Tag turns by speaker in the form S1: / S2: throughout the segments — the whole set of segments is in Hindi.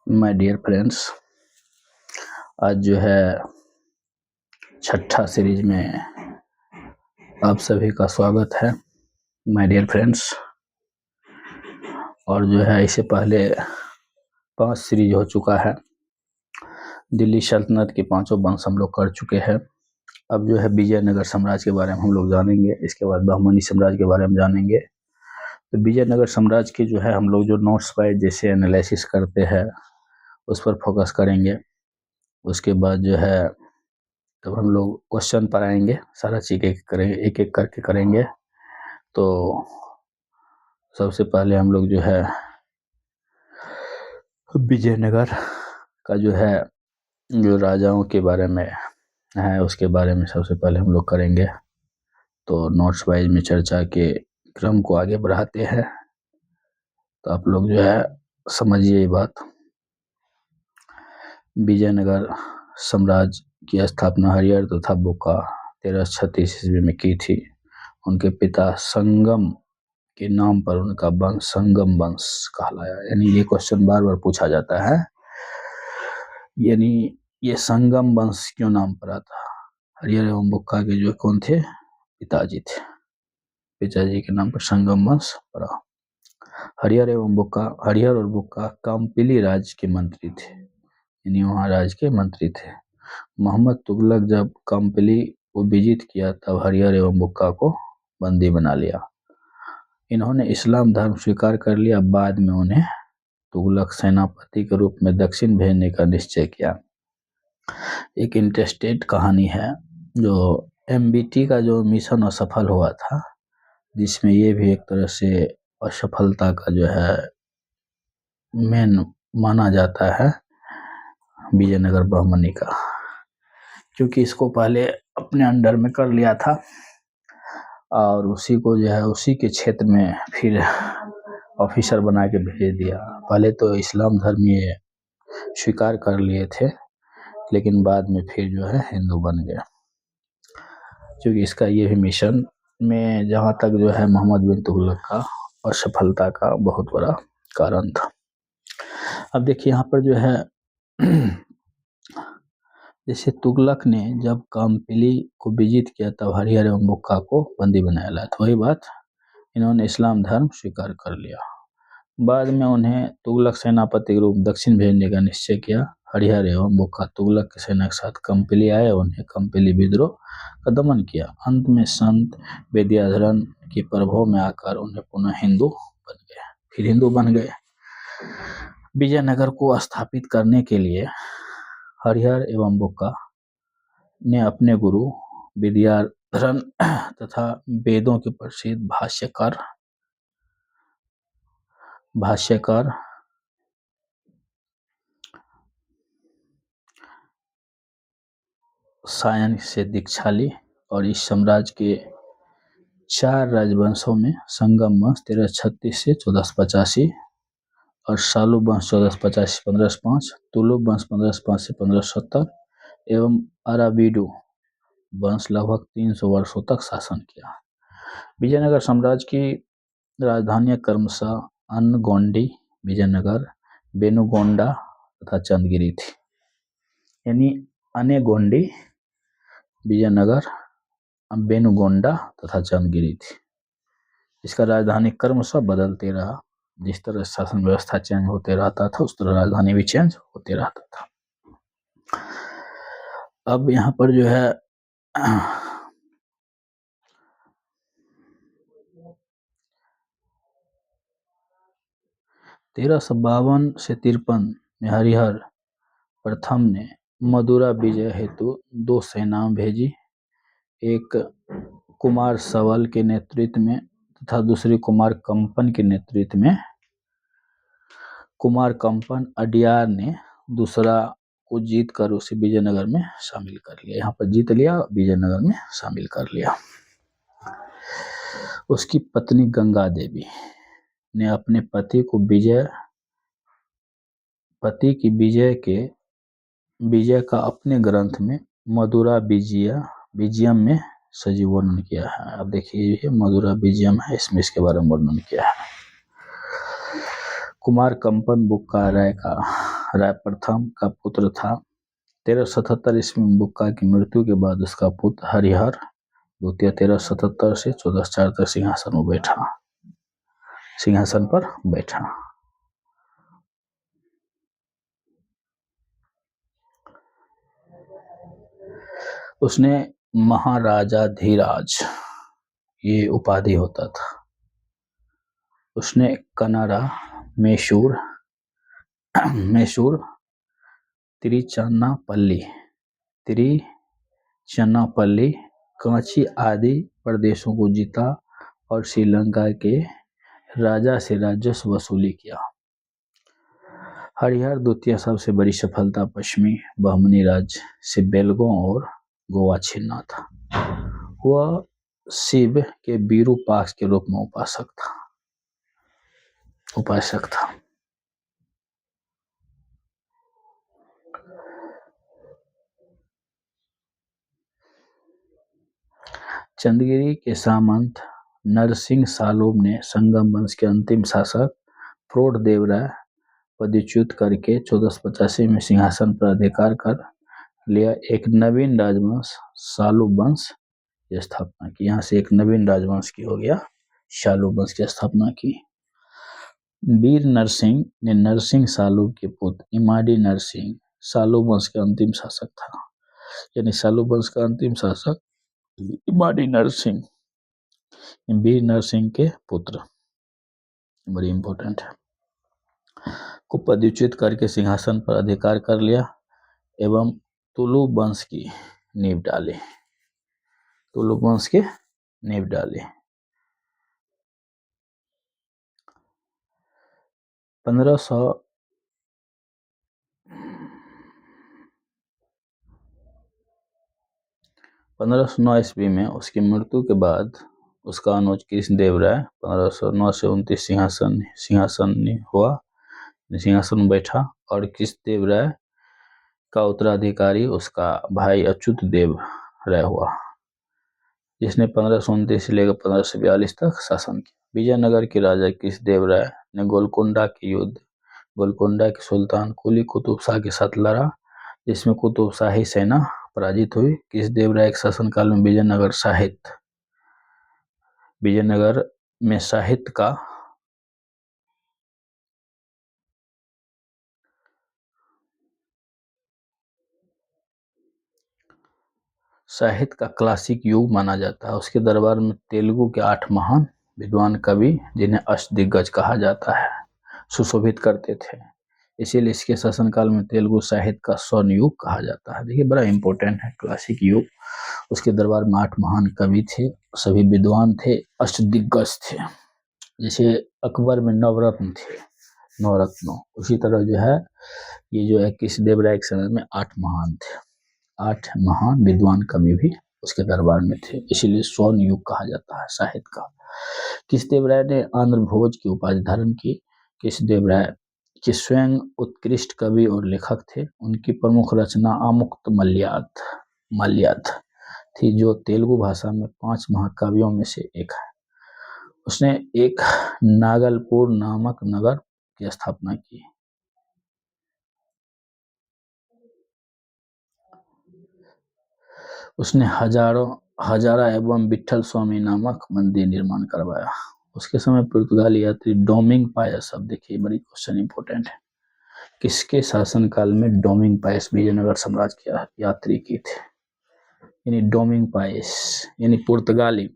S1: माय डियर फ्रेंड्स, आज जो है छठा सीरीज में आप सभी का स्वागत है माय डियर फ्रेंड्स। और जो है इससे पहले 5 सीरीज हो चुका है। दिल्ली सल्तनत के 5 वंश हम लोग कर चुके हैं। अब जो है विजयनगर साम्राज्य के बारे में हम लोग जानेंगे। इसके बाद बहमनी साम्राज्य के बारे में जानेंगे। तो विजयनगर साम्राज्य की जो है हम लोग जो नोट्स वाइज जैसे एनालिसिस करते हैं उस पर फोकस करेंगे। उसके बाद जो है तब हम लोग क्वेश्चन पर आएंगे, सारा चीज एक करेंगे, एक एक करके करेंगे। तो सबसे पहले हम लोग जो है विजयनगर का जो है जो राजाओं के बारे में है उसके बारे में सबसे पहले हम लोग करेंगे। तो नोट्स वाइज में चर्चा के क्रम को आगे बढ़ाते हैं। तो आप लोग जो है समझिए ये बात। विजयनगर साम्राज्य की स्थापना हरिहर तथा बुक्का 1336 ईस्वी में की थी। उनके पिता संगम के नाम पर उनका वंश संगम वंश कहलाया। यानी ये क्वेश्चन बार बार पूछा जाता है, यानी ये संगम वंश क्यों नाम पड़ा था। हरिहर एवं बुक्का के जो कौन थे, पिताजी थे, पिताजी के नाम पर संगम वंश पड़ा। हरिहर और बुक्का काम्पिली राज्य के मंत्री थे, यानी वहाँ राज्य के मंत्री थे। मोहम्मद तुगलक जब काम्पिली को विजित किया तब हरिहर एवं बुक्का को बंदी बना लिया। इन्होंने इस्लाम धर्म स्वीकार कर लिया। बाद में उन्हें तुगलक सेनापति के रूप में दक्षिण भेजने का निश्चय किया। एक इंटरेस्टेड कहानी है, जो एमबीटी का जो मिशन असफल हुआ था, जिसमें ये भी एक तरह से असफलता का जो है मेन माना जाता है विजयनगर बहमनी का, क्योंकि इसको पहले अपने अंडर में कर लिया था और उसी को जो है उसी के क्षेत्र में फिर ऑफिसर बना के भेज दिया। पहले तो इस्लाम धर्म ये स्वीकार कर लिए थे, लेकिन बाद में फिर जो है हिंदू बन गया, क्योंकि इसका ये भी मिशन में जहाँ तक जो है मोहम्मद बिन तुगलक का असफलता का बहुत बड़ा कारण था। अब देखिए यहाँ पर जो है जैसे तुगलक ने जब काम्पिली को विजित किया तब हरिहर एवं बुक्का को बंदी बनाया लाया, तो वही बात, इन्होंने इस्लाम धर्म स्वीकार कर लिया। बाद में उन्हें तुगलक सेनापति के रूप दक्षिण भेजने का निश्चय किया। हरिहर एवं बुक्का तुगलक की सेना के साथ काम्पिली आए, उन्हें काम्पिली विद्रोह का दमन किया। अंत में संत विद्याधरण के प्रभाव में आकर उन्हें पुनः हिंदू बन गए, फिर हिंदू बन गए। विजयनगर को स्थापित करने के लिए हरिहर एवं बुक्का ने अपने गुरु विद्याधरण तथा वेदों के प्रसिद्ध भाष्यकार सायन से दीक्षा ली और इस साम्राज्य के 4 राजवंशों में संगम वंश 1336 से 1485 और सालू वंश 1485 से 1505, तुलुक वंश 1505 से 1570 एवं अराविडु वंश लगभग 300 वर्षों तक शासन किया। विजयनगर साम्राज्य की राजधानियां क्रमशः अनगोंडी, विजयनगर, बेनुगोंडा तथा चंदगिरी थी। यानी अनेगोंडी, विजयनगर, बेनुगोंडा तथा चंदगिरी थी। इसका राजधानी क्रमशः बदलते रहा। जिस तरह शासन व्यवस्था चेंज होते रहता था उस तरह राजधानी भी चेंज होते रहता था। अब यहाँ पर जो है 1352 से 53 में हरिहर प्रथम ने मदुरा विजय हेतु 2 सेनाएं भेजी, एक कुमार सवल के नेतृत्व में तथा दूसरी कुमार कंपन के नेतृत्व में। कुमार कंपन अडियार ने दूसरा को जीत कर उसे विजयनगर में शामिल कर लिया। यहाँ पर जीत लिया, विजयनगर में शामिल कर लिया। उसकी पत्नी गंगा देवी ने अपने पति की विजय का अपने ग्रंथ में मदुरा विजयम में सजीव वर्णन किया है। अब देखिए ये मदुरा विजयम है, इसमें इसके बारे में वर्णन किया है। कुमार कंपन बुक्का राय का राय प्रथम का पुत्र था। 1377 ईस्वी में बुक्का की मृत्यु के बाद उसका पुत्र हरिहर द्वितीय 1377 से 1404 तक सिंहासन पर बैठा। उसने महाराजाधिराज ये उपाधि होता था। उसने कनारा, मैसूर, तिरुचिरापल्ली, कांची आदि प्रदेशों को जीता और श्रीलंका के राजा से राजस्व वसूली किया। हरिहर द्वितीय सबसे बड़ी सफलता पश्चिमी बहमनी राज्य से बेलगाम और गोवा छीनना था। वह शिव के विरूपाक्ष के रूप में उपासक था। चंद्रगिरी के सामंत नरसिंह सालोम ने संगम वंश के अंतिम शासक प्रोढ़ देवराय पदच्युत करके 1485 में सिंहासन पर अधिकार कर लिया। एक नवीन राजवंश सालुब वंश की स्थापना की। यहाँ से एक नवीन राजवंश की हो गया, सालुब वंश की स्थापना की। वीर नरसिंह ने नरसिंह सालुब के पुत्र इमाडी नरसिंह सालुब वंश के अंतिम शासक था। यानी सालुब वंश का अंतिम शासक इमाडी नरसिंह, वीर नरसिंह के पुत्र, बड़ी इंपॉर्टेंट है, को पदच्युत करके सिंहासन पर अधिकार कर लिया एवं तुलुक वंश की नींव डाली। 1509 ईस्वी में उसकी मृत्यु के बाद उसका अनुज कृष्णदेवराय 1509 से 29 सिंहासन में बैठा और कृष्णदेवराय का उत्तराधिकारी उसका भाई अच्युत देव राय हुआ, जिसने 1529 से लेकर 1542 तक शासन किया। विजयनगर के राजा कृष्णदेवराय ने गोलकोंडा के सुल्तान कुली कुतुब शाह के साथ लड़ा, जिसमें कुतुब शाही सेना पराजित हुई। कृष्णदेवराय के शासनकाल में विजयनगर में साहित्य का क्लासिक युग माना जाता है। उसके दरबार में तेलुगु के 8 महान विद्वान कवि, जिन्हें अष्टदिग्गज कहा जाता है, सुशोभित करते थे। इसीलिए इसके शासनकाल में तेलुगु साहित्य का स्वर्ण युग कहा जाता है। देखिए, बड़ा इंपॉर्टेंट है क्लासिक युग। उसके दरबार में 8 महान कवि थे, सभी विद्वान थे, अष्टदिग्गज थे। जैसे अकबर में नवरत्न थे, 9 रत्नों, उसी तरह जो है ये जो है कृष्णदेवराय के समय में 8 महान थे। 8 महान विद्वान कवि भी उसके दरबार में थे, इसीलिए स्वर्ण युग कहा जाता है साहित्य का। कृष्णदेवराय ने आंध्र भोज की उपाधि धारण की। कृष्णदेवराय के स्वयं उत्कृष्ट कवि और लेखक थे। उनकी प्रमुख रचना आमुक्त मल्याद थी, जो तेलुगु भाषा में 5 महाकाव्यों में से एक है। उसने एक नागलपुर नामक नगर की स्थापना की। उसने हजारा एवं विठल स्वामी नामक मंदिर निर्माण करवाया। उसके समय पुर्तगाली यात्री डोमिंग पायस, अब देखिए बड़ी क्वेश्चन इंपॉर्टेंट है, किसके शासनकाल में डोमिंग पायस विजयनगर साम्राज्य की यात्री की थे? यानी डोमिंग पायस यानी पुर्तगाली।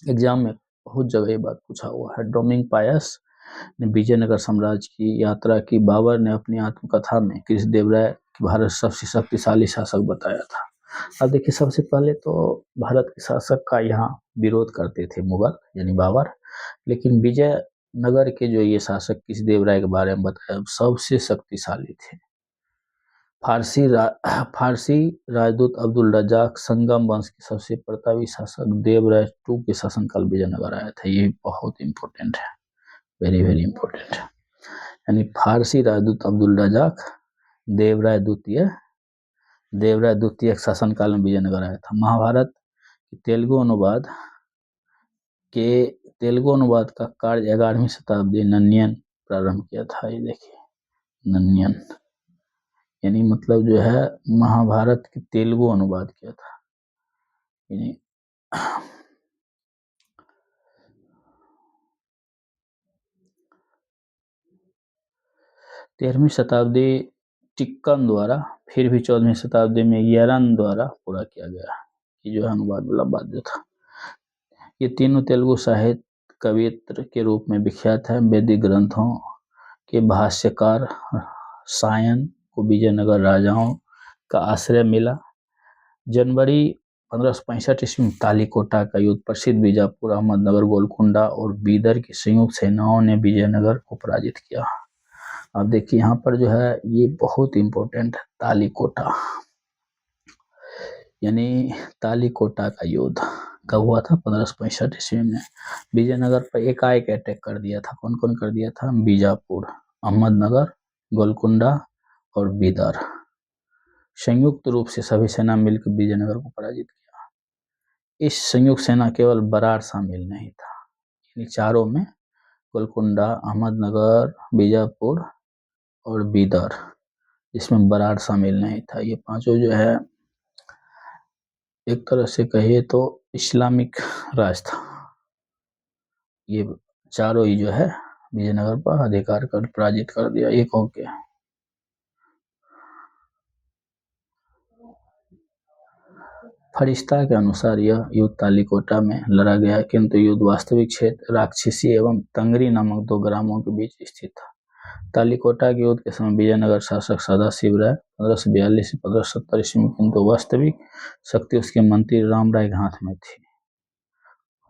S1: एग्जाम में बहुत जगह ये बात पूछा हुआ है। डोमिंग पायस ने विजयनगर साम्राज्य की यात्रा की। बाबर ने अपनी आत्मकथा में कृष्णदेवराय भारत सबसे शक्तिशाली शासक बताया था। अब देखिए, सबसे पहले तो भारत के शासक का यहाँ विरोध करते थे मुगल यानी बाबर, लेकिन विजयनगर के जो ये शासक कृष्णदेवराय के बारे में बताया सबसे शक्तिशाली थे। फारसी राजदूत अब्दुल रज्जाक संगम वंश के सबसे प्रतापी शासक देवराय II के शासनकाल विजयनगर आया था। ये बहुत इंपॉर्टेंट है, वेरी वेरी इंपॉर्टेंट है। यानी फारसी राजदूत अब्दुल रज्जाक देवराय द्वितीय शासनकाल में विजयनगर आया था। महाभारत तेलुगु अनुवाद का कार्य 11वीं शताब्दी नन्यन प्रारंभ किया था। ये देखिए, नन्यन यानी मतलब जो है महाभारत की तेलुगु अनुवाद किया था। यानी 13वीं शताब्दी टिक्कन द्वारा, फिर भी 14वीं शताब्दी में यरन द्वारा पूरा किया गया, ये जो है अनुवाद वाला बात जो था। ये तीनों तेलुगु साहित्य कवित्र के रूप में विख्यात है। वैदिक ग्रंथों के भाष्यकार सायन को विजयनगर राजाओं का आश्रय मिला। जनवरी 1565 ईस्वी में तालीकोटा का युद्ध प्रसिद्ध बीजापुर, अहमदनगर, गोलकुंडा और बीदर की संयुक्त सेनाओं ने विजयनगर को पराजित किया। अब देखिए यहाँ पर जो है ये बहुत इंपॉर्टेंट है, तालीकोटा, यानी तालीकोटा का युद्ध कब हुआ था? 1565 ईस्वी में। विजयनगर पर एकाएक अटैक कर दिया था। कौन कौन कर दिया था? बीजापुर, अहमदनगर, गोलकुंडा और बीदर। संयुक्त रूप से सभी सेना मिलकर विजयनगर को पराजित किया। इस संयुक्त सेना केवल बरार शामिल नहीं था, यानी चारों में, गोलकुंडा, अहमदनगर, बीजापुर और बीदर, इसमें बरार शामिल नहीं था। ये पांचों जो है एक तरह से कहिए तो इस्लामिक राज था। ये चारों ही जो है विजयनगर पर अधिकार कर पराजित कर दिया एक होके। फरिश्ता के अनुसार यह युद्ध तालीकोटा में लड़ा गया, किंतु युद्ध वास्तविक क्षेत्र राक्षसी एवं तंगरी नामक दो ग्रामों के बीच स्थित था। तालीकोटा के युद्ध के समय विजयनगर शासक सदाशिव राय 1542 से 1570 ईस्वी में, किंतु वास्तविक शक्ति उसके मंत्री राम राय के हाथ में थी।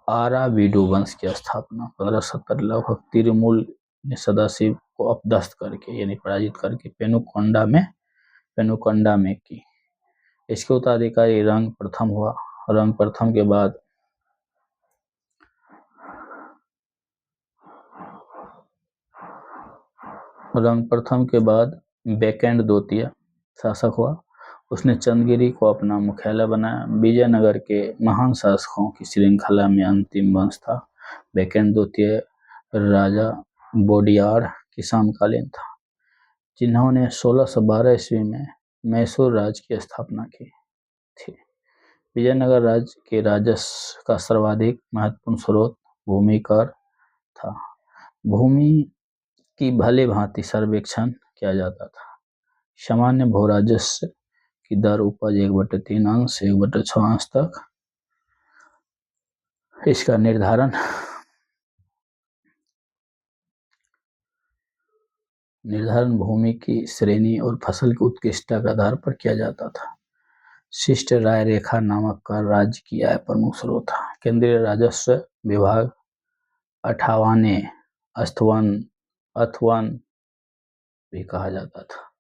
S1: आरावीडु वंश की स्थापना 1570 लगभग तिरुमूल ने सदाशिव को अपदस्थ करके, यानी पराजित करके पेनुकोंडा में की। इसके उत्तराधिकारी रंग प्रथम हुआ। रंग प्रथम के बाद बेकेंड द्वितीय शासक हुआ। उसने चंदगिरी को अपना मुख्यालय बनाया। विजयनगर के महान शासकों की श्रृंखला में अंतिम वंश था। बेकेंड द्वितीय राजा बोडियार की समकालीन था, जिन्होंने 1612 ईस्वी में मैसूर राज्य की स्थापना की थी। विजयनगर राज्य के राजस्व का सर्वाधिक महत्वपूर्ण स्रोत भूमि कर था। भूमि की भली भांति सर्वेक्षण किया जाता था। सामान्य भू राजस्व की दर उपज 1/3 अंश 1/6 अंश तक। इसका निर्धारण भूमि की श्रेणी और फसल की उत्कृष्टता के आधार पर किया जाता था। शिष्ट राय रेखा नामक कर राज्य की आय प्रमुख स्रोत था। केंद्रीय राजस्व विभाग 58 अथवन भी कहा जाता था।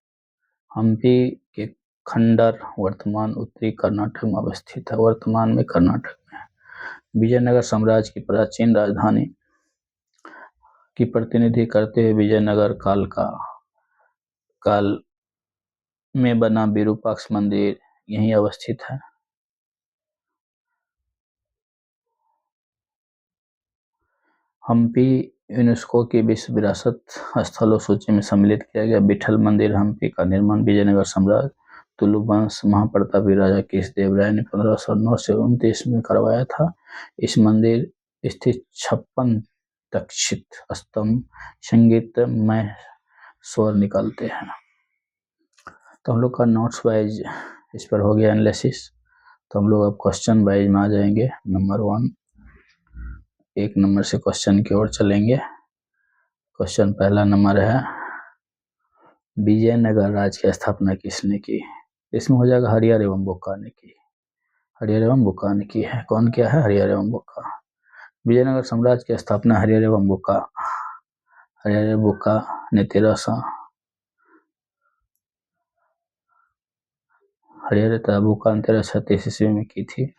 S1: हम्पी के खंडर वर्तमान उत्तरी कर्नाटक में अवस्थित है। वर्तमान में कर्नाटक में है। विजयनगर साम्राज्य की प्राचीन राजधानी की प्रतिनिधि करते हुए विजयनगर काल में बना विरूपाक्ष मंदिर यहीं अवस्थित है। हम्पी यूनेस्को की विश्व विरासत स्थलों सूची में सम्मिलित किया गया। विठल मंदिर हम्पी का निर्माण विजयनगर सम्राट तुलु वंश महाप्रतापी राजा केशदेव राय ने 1509 से 29 में करवाया था। इस मंदिर स्थित 56 दक्षित स्तंभ संगीतमय स्वर निकलते हैं। तो हम लोग का नोट्स वाइज इस पर हो गया एनालिसिस। तो हम लोग अब क्वेश्चन वाइज में आ जाएंगे। नंबर 1, 1 नंबर से क्वेश्चन की ओर चलेंगे। क्वेश्चन पहला नंबर है, विजयनगर राज्य की स्थापना किसने की? इसमें हो जाएगा हरिहर एवं बुक्का ने की। हरिहर एवं बुक्का ने की है। कौन किया है? हरिहर एवं बुक्का। विजयनगर साम्राज्य की स्थापना हरिहर एवं बुक्का ने 1336 ईस्वी में की थी।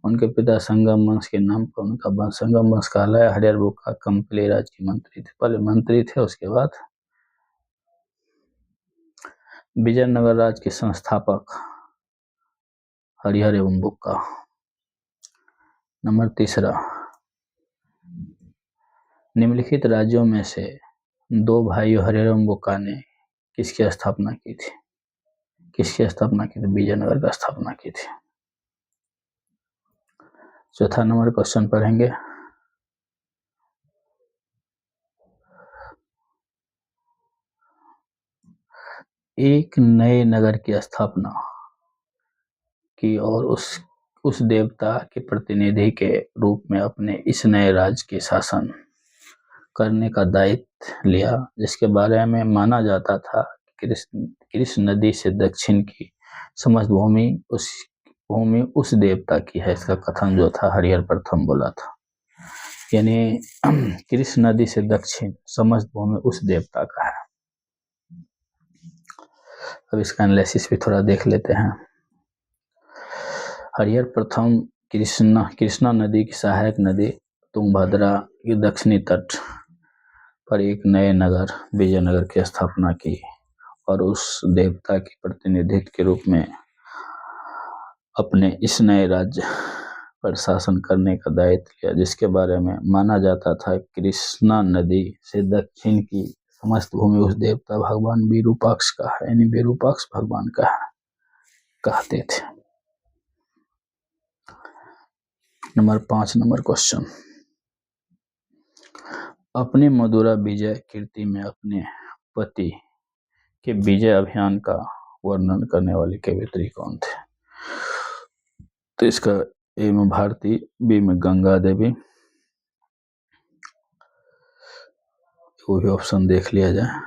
S1: उनके पिता संगम वंश के नाम पर उनका वंश संगम वंश कहलाया। हरिहर बुक्का कंपली राज्य के मंत्री थे। पहले मंत्री थे, उसके बाद विजयनगर राज्य के संस्थापक हरिहर एवं बुक्का। नंबर 3, निम्नलिखित राज्यों में से 2 भाइयों हरिहर एवं बुक्का ने किसकी स्थापना की थी? किसकी स्थापना की थी? विजयनगर का स्थापना की थी। चौथा नंबर क्वेश्चन पढ़ेंगे। एक नए नगर की स्थापना की और उस देवता के प्रतिनिधि के रूप में अपने इस नए राज्य के शासन करने का दायित्व लिया, जिसके बारे में माना जाता था कृष्ण नदी से दक्षिण की समस्त भूमि उस देवता की है। इसका कथन जो था हरिहर प्रथम बोला था, यानी कृष्ण नदी से दक्षिण समस्त भूमि उस देवता का है। अब इसका एनालिसिस भी थोड़ा देख लेते हैं। हरिहर प्रथम कृष्णा नदी की सहायक नदी तुंगभद्रा के दक्षिणी तट पर एक नए नगर विजयनगर की स्थापना की और उस देवता के प्रतिनिधित्व के रूप में अपने इस नए राज्य पर शासन करने का दायित्व लिया, जिसके बारे में माना जाता था कृष्णा नदी से दक्षिण की समस्त भूमि उस देवता भगवान विरूपाक्ष का है, यानी विरूपाक्ष भगवान का है कहते थे। नंबर 5 नंबर क्वेश्चन, अपने मदुरा विजय कीर्ति में अपने पति के विजय अभियान का वर्णन करने वाले कवयित्री कौन थे? तो इसका ए में भारती, बी में गंगा देवी, वो भी ऑप्शन देख लिया जाए,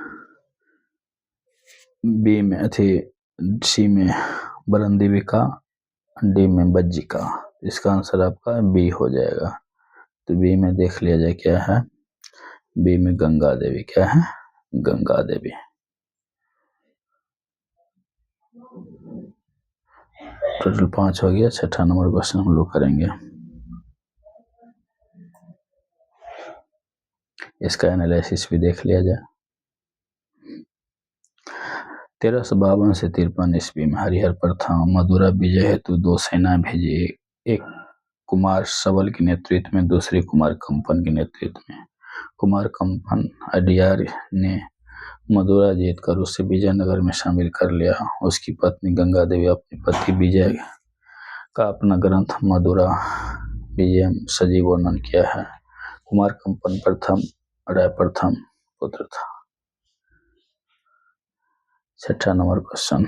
S1: बी में सी में बरन देविका, डी में बज्जिका। इसका आंसर आपका बी हो जाएगा। तो बी में देख लिया जाए क्या है, बी में गंगा देवी। क्या है? गंगा देवी। टोटल 5 हो गया। छठा नंबर क्वेश्चन हम लोग करेंगे। इसका एनालिसिस भी देख लिया जाए। 1352 से 53 ईस्वी में हरिहर प्रथम मदुरा विजय हेतु 2 सेना भेजी, एक कुमार सबल के नेतृत्व में, दूसरी कुमार कंपन के नेतृत्व में। कुमार कंपन अडियार ने मदुरा जीतकर उसे विजयनगर में शामिल कर लिया। उसकी पत्नी गंगा देवी अपने पति विजय का अपना ग्रंथ मदुरा विजयम सजीव वर्णन किया है। कुमार कंपन प्रथम राय प्रथम पुत्र था। छठा नंबर क्वेश्चन,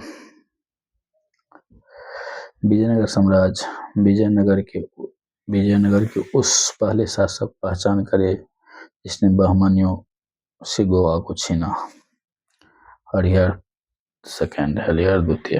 S1: विजयनगर साम्राज्य विजयनगर के उस पहले शासक पहचान करे जिसने बहमनियों से गोवा को छीना। हरिहर सेकंड, हरिहर द्वितीय।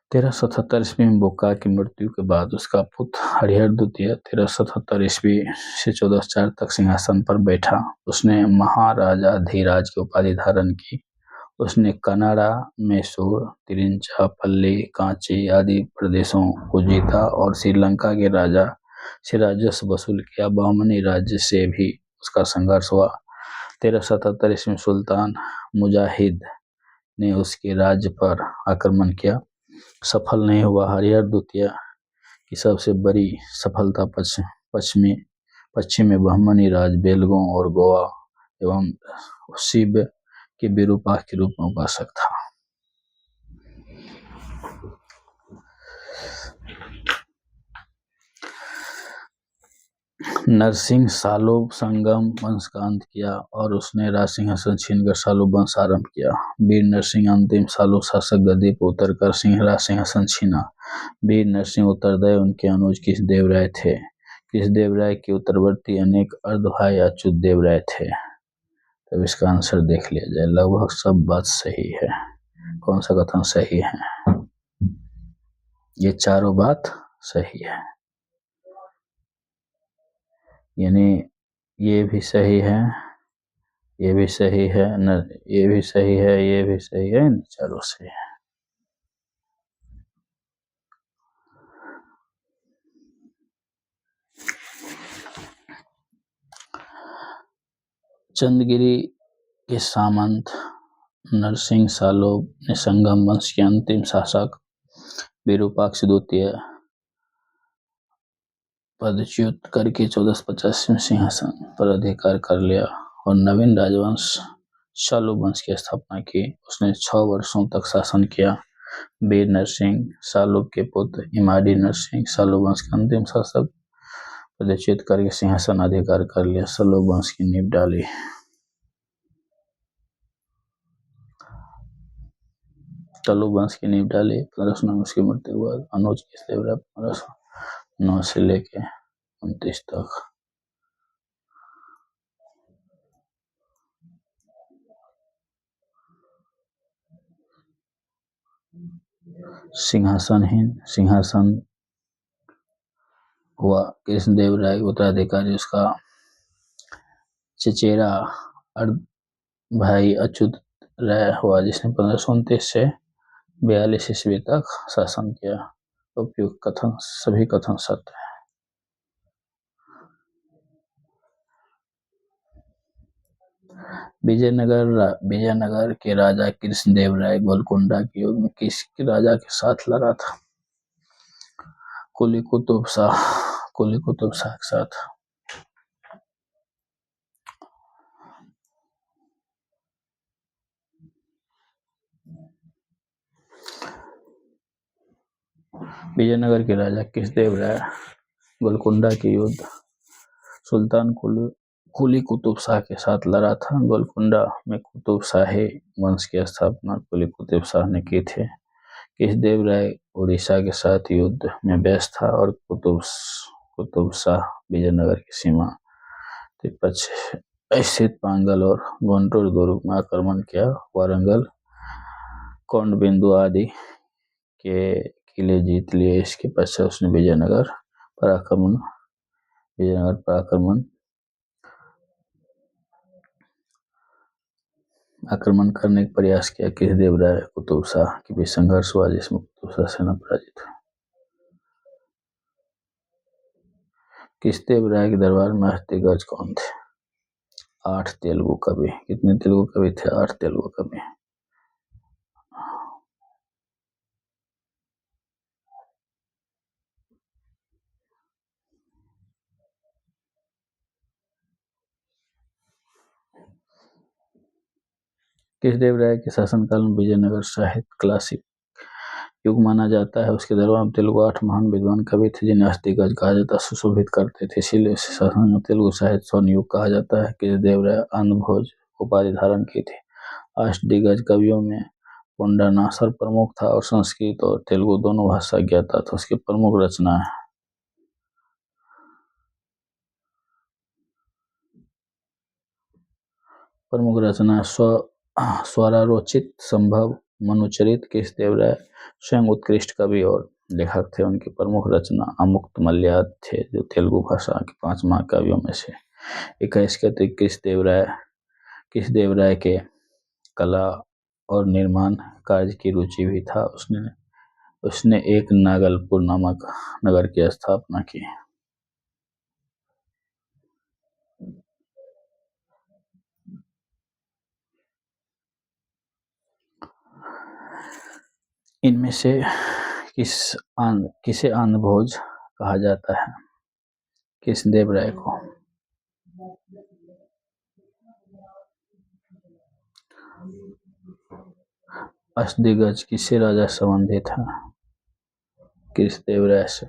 S1: 1377 ईस्वी में बोका की मृत्यु के बाद उसका पुत्र हरिहर द्वितीय 1377 ईस्वी से 1404 तक सिंहासन पर बैठा। उसने महाराजाधिराज की उपाधि धारण की। उसने कनाडा, मैसूर, तिरुचिरापल्ली, कांची आदि प्रदेशों को जीता और श्रीलंका के राजा से राजस्व वसूल किया। बहमनी राज्य से भी उसका संघर्ष हुआ। 1377 ईस्वी में सुल्तान मुजाहिद ने उसके राज्य पर आक्रमण किया, सफल नहीं हुआ। हरिहर द्वितीय की सबसे बड़ी सफलता पश्चिम में बहमनी राज, बेलगों और गोवा एवं शिव के विरूपाक्ष के रूप में उपासक था। नरसिंह सालों संगम वंश का अंत किया और उसने राज सिंहासन छीनकर सालों वंश आरंभ किया। वीर नरसिंह अंतिम सालों शासक गद्दी पर उतरकर राज सिंहासन छीना। वीर नरसिंह उत्तरदायी उनके अनुज कृष्णदेव राय थे। कृष्णदेव राय के उत्तरवर्ती अनेक अर्धभाई अच्युत देव राय थे। तब इसका आंसर देख लिया जाए। लगभग सब बात सही है। कौन सा कथन सही है? ये चारों बात सही है, यानी ये भी सही है, ये भी सही है, ये भी सही है, ये भी सही है, चारों सही है। चंद्रगिरी के सामंत नरसिंह सालों ने संगम वंश के अंतिम शासक विरूपाक्ष द्वितीय पदच्युत करके 1450 में सिंहासन पर अधिकार कर लिया और नवीन राजवंश शालू वंश की स्थापना की। उसने 6 वर्षों तक शासन किया। वीर नरसिंह शालूब के पुत्र इमाडी नरसिंह शालू वंश के अंतिम शासक पदच्युत करके सिंहासन अधिकार कर लिया। शालू वंश की नींव डाली। शालू वंश की नींव डाली। 1509 में उसकी मृत्यु के बाद अनुज किसदेवराय 1509 से लेके 29 तक सिंहासनहीन सिंहासन हुआ। कृष्णदेवराय उत्तराधिकारी उसका चचेरा भाई अच्युत राय हुआ, जिसने 1529 से 42 ईस्वी तक शासन किया। उपयुक्त सभी कथन सत्य है। विजयनगर के राजा कृष्णदेवराय गोलकुंडा के युद्ध में किस राजा के साथ लड़ा था? कुली कुतुब शाह के साथ। विजयनगर के राजा कृष्णदेवराय गोलकुंडा के युद्ध सुल्तान कुली कुतुब शाह के साथ लड़ा था। गोलकुंडा में कुतुब शाही वंश की स्थापना कुली कुतुब शाह ने की थी। कृष्णदेवराय उड़ीसा के साथ युद्ध में व्यस्त था और कुतुब शाह विजयनगर की सीमा तिब्बत स्थित पांगल और गुंटूर दुर्ग में आक्रमण किया। वारंगल कौंडबिंदु आदि के किले जीत लिए। इसके पश्चात उसने विजयनगर पर आक्रमण करने का प्रयास किया। कृष्णदेवराय कुतुब शाह के बीच संघर्ष हुआ, जिसमें कुतुब शाह सेना पराजित हुई। कृष्णदेवराय के दरबार में अष्टदिग्गज कौन थे? 8 तेलुगु कवि। कितने तेलुगु कवि थे? 8 तेलुगु कवि। कृष्णदेवराय के शासनकाल में विजयनगर साहित्य क्लासिक युग माना जाता है। उसके दरबार में तेलुगु 8 महान विद्वान कवि थे, जिन्हें अष्टदिग्गज कहा जाता है। सुशोभित करते थे, इसीलिए इस शासन में तेलुगु साहित्य स्वर्ण युग कहा जाता है। कृष्णदेवराय आंध्रभोज उपाधि धारण की थी। अष्टदिग्गज कवियों में पुंडरनासर प्रमुख था और संस्कृत और तेलुगु दोनों भाषा ज्ञाता था। उसकी प्रमुख रचनाएं स्वरारोचित संभव मनुचरित। कृष्णदेवराय स्वयं उत्कृष्ट कवि और लेखक थे। उनकी प्रमुख रचना अमुक्त मल्याद थे, जो तेलुगु भाषा के 5 महाकाव्यों में से एक है। इसके अतिरिक्त कृष्णदेवराय के कला और निर्माण कार्य की रुचि भी था। उसने एक नागलपुर नामक नगर की स्थापना की। इनमें से किसे आंध्रभोज कहा जाता है? कृष्णदेवराय को। अष्टदिग्गज किससे राजा संबंधित है? कृष्णदेवराय से।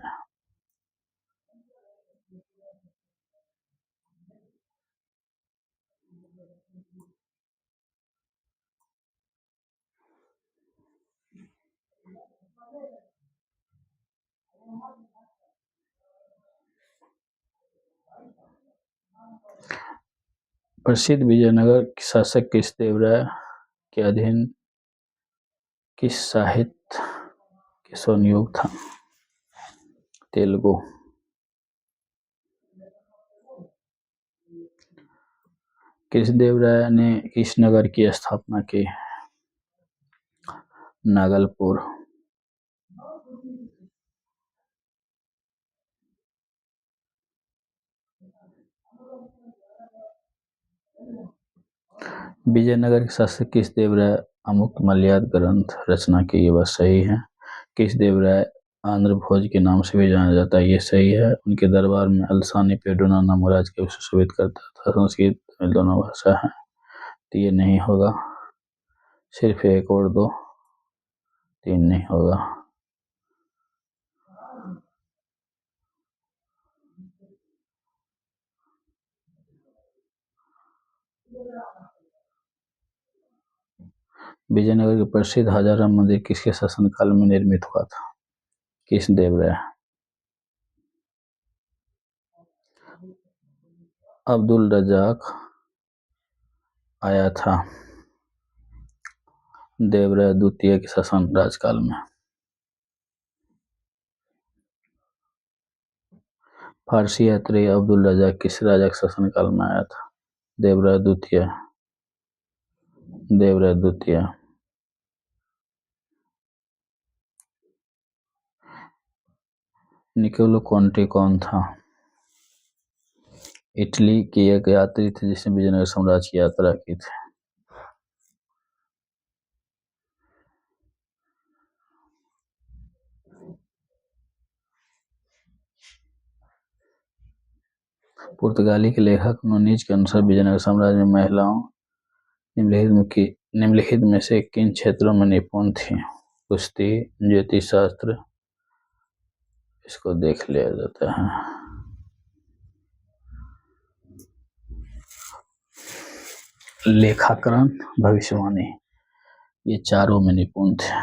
S1: प्रसिद्ध विजयनगर के शासक कृष्णदेवराय के अधीन किस साहित्य के स्वर्ण युग था? तेलुगु। कृष्णदेवराय ने किस नगर की स्थापना की? नागलपुर। विजयनगर के शासक कृष्णदेवराय अमुक्त मल्याद ग्रंथ रचना की, ये बात सही है। कृष्णदेवराय आंध्र भोज के नाम से भी जाना जाता है, ये सही है। उनके दरबार में अल्सानी पेड्रोना नाम राज के सुशोभित करता था। संस्कृत में दोनों भाषा है, तो ये नहीं होगा। सिर्फ एक और दो, तीन नहीं होगा। विजयनगर के प्रसिद्ध हजारा मंदिर किसके शासनकाल में निर्मित हुआ था? किस देवराय? अब्दुल रजाक आया था देवराय द्वितीय के शासन राजकाल में। फारसी यात्री अब्दुल रजाक किस राजा के शासनकाल में आया था? देवराय द्वितीय। देवराय द्वितीय। निकोलो कॉन्टी कौन था? इटली के एक यात्री थे जिसने विजयनगर साम्राज्य की यात्रा की थी। पुर्तगाली के लेखक नूनीज के अनुसार विजयनगर साम्राज्य में महिलाओं निम्नलिखित में से किन क्षेत्रों में निपुण थी? कुश्ती, ज्योतिष शास्त्र, इसको देख लिया जाता है। लेखाकरण, भविष्यवाणी, ये चारों में निपुण थे।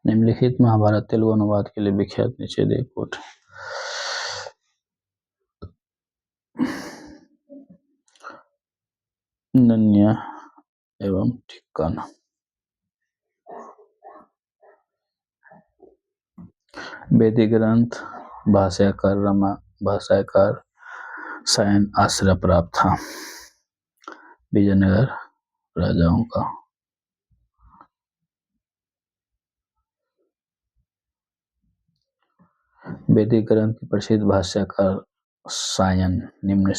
S1: निम्नलिखित महाभारत तेलुगु अनुवाद के लिए विख्यात नीचे दे कोट। नन्या एवं ठिक्काना। वैदिक ग्रंथ भाष्यकार सायन आश्रय प्राप्त था विजयनगर राजाओं का। वैदिक ग्रंथ के प्रसिद्ध भाष्यकार सायन निम्न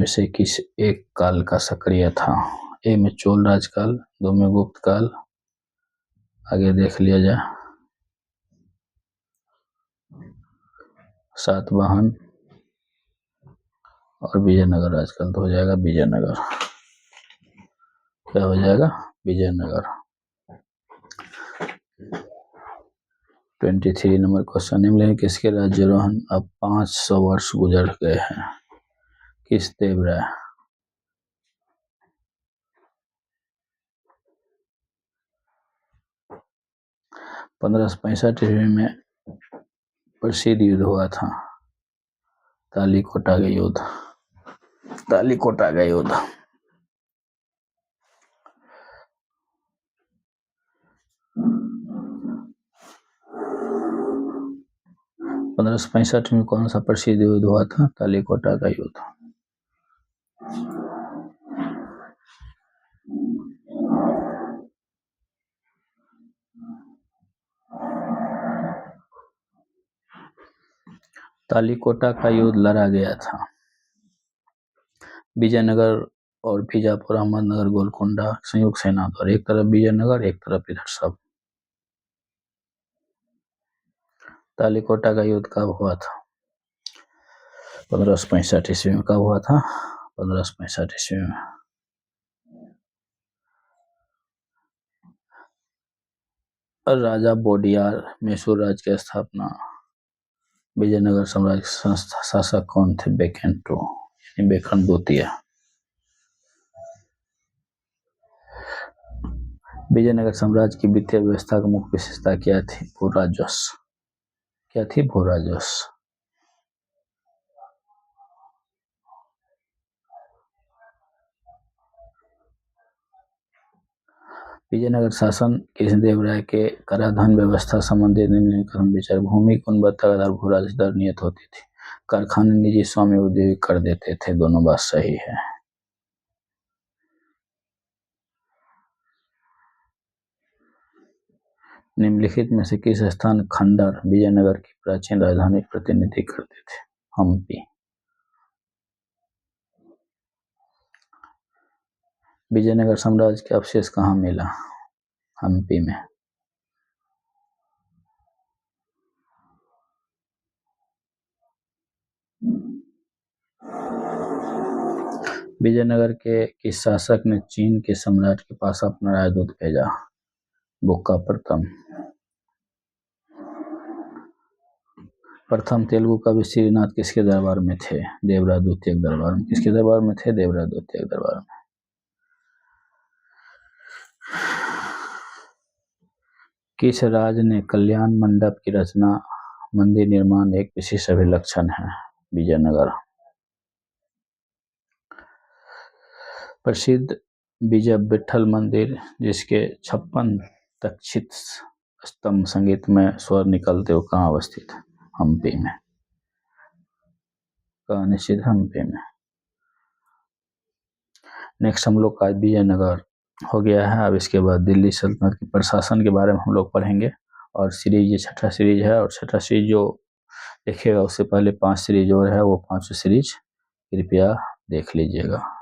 S1: से किस एक काल का सक्रिय था? ए में चोल राजकाल, दो में गुप्त काल, आगे देख लिया जाए। सातवाहन और विजयनगर राजकाल तो हो जाएगा विजयनगर। क्या हो जाएगा? विजयनगर। 23 नंबर क्वेश्चन, निम्नलिखित किसके राज्यारोहण अब 500 वर्ष गुजर गए हैं? किस देवराय? पंद्रह सौ 65 ईस्वी में प्रसिद्ध युद्ध हुआ था तालीकोटा का युद्ध। तालीकोटा का युद्ध। पंद्रह सौ 65 में कौन सा प्रसिद्ध युद्ध हुआ था? तालीकोटा का युद्ध। तालीकोटा का युद्ध लड़ा गया था विजयनगर और बीजापुर, अहमदनगर, गोलकोंडा संयुक्त सेना द्वारा। एक तरफ विजयनगर, एक तरफ इधर सब। तालीकोटा का युद्ध कब हुआ था? 1565 ईस्वी में। कब हुआ था? 1565 ईस्वी में। राजा बोडियार मैसूर राज्य की स्थापना। विजयनगर साम्राज्य के शासक कौन थे? बेकेंटो यानी बेखन द्वितीय। विजयनगर साम्राज्य की वित्तीय व्यवस्था की मुख्य विशेषता क्या थी? भूराजस्व। क्या थी? भूराजस्व। विजयनगर शासन किस देवराय के कराधान व्यवस्था संबंधी निम्नलिखित विचार? भूमि गुणवत्ता का आधार भूराजस्व दर नियत होती थी। कारखाने निजी स्वामी उद्योगी कर देते थे। दोनों बात सही है। निम्नलिखित में से किस स्थान खंडर विजयनगर की प्राचीन राजधानी प्रतिनिधि करते थे? हम्पी। विजयनगर साम्राज्य के अवशेष कहाँ मिला? हम्पी में। विजयनगर के किस शासक ने चीन के सम्राट के पास अपना राजदूत भेजा? बुक्का प्रथम। प्रथम तेलुगु कवि श्रीनाथ किसके दरबार में थे? देवराज द्वितीय के दरबार में। किसके दरबार में थे? देवराज द्वितीय के दरबार में। किस राज ने कल्याण मंडप की रचना? मंदिर निर्माण एक विशिष्ट अभिलक्षण है। विजयनगर। प्रसिद्ध विजय विठ्ठल मंदिर जिसके 56 तक्षित स्तंभ संगीत में स्वर निकलते हो कहाँ अवस्थित? हम्पी में। कहाँ निश्चित? हम्पी में। नेक्स्ट हम लोग का विजयनगर हो गया है। अब इसके बाद दिल्ली सल्तनत के प्रशासन के बारे में हम लोग पढ़ेंगे और सीरीज ये छठा सीरीज है और छठा सीरीज जो देखिएगा उससे पहले 5 सीरीज और है, वो 5 सीरीज कृपया देख लीजिएगा।